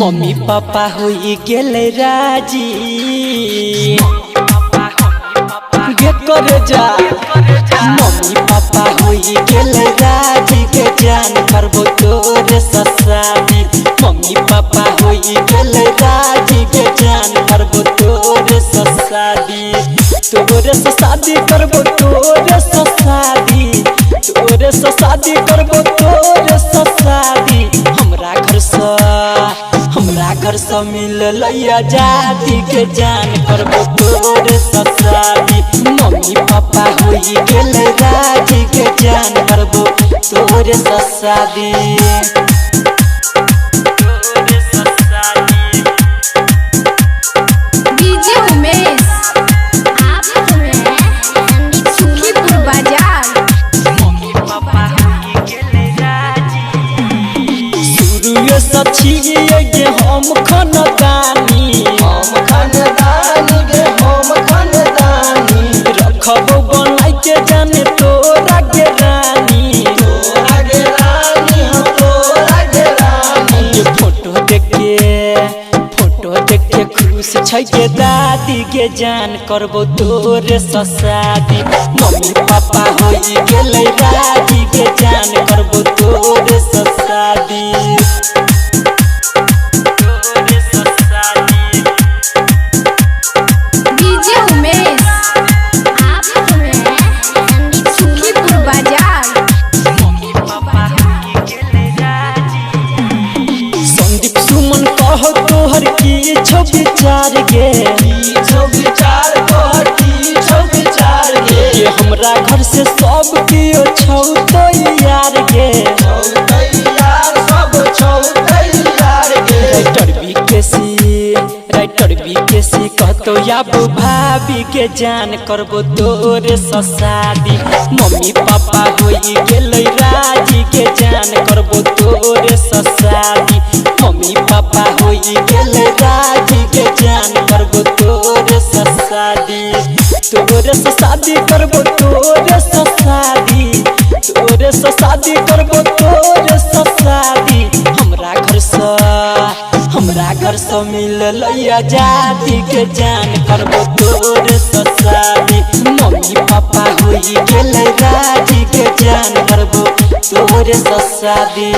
Mummy papa होई गेले राजी गे कर जा मम्मी पापा होई गेले राजी के जान करबो तोरे ससादी मम्मी पापा होई गेले राजी के जान करबो तोरे ससादी तोरे ससादी करबो तोरे ससादी तोरे ससादी करबो तोरे ससादी हमरा घर से मिलल आजादी के जान करबो तोरे ससादी मम्मी पापा होई गेले राजी के जान करबो तोरे ससादी गे हम खानदानी गे हम खानदानी रखबो बनाई के जाने तोरा गे रानी हम तोरा गे रानी फोटो देख के खुश छै के दादी के जान करबो तोरे ससादी मम्मी पापा होई गेले राजी के जान करबो तोरे ससादी तोहर की छो विचार गे हमरा घर से सब कियो छौ तो यार गे राइटर बीकेसी कहतो याबू भाभी के जान करबो तोरे ससादी मम्मी पापा होई गेलै राजी के जान करबो तोरे ससादी मम्मी पापा होई गेले राजी के जान करबो तोरे ससादी तोरे ससादी करबो तोरे ससादी तोरे ससादी करबो तोरे ससादी हमरा घर से मिलल आजादी के जान करबो तोरे ससादी मम्मी पापा होई गेले राजी के जान करबो तोरे ससादी।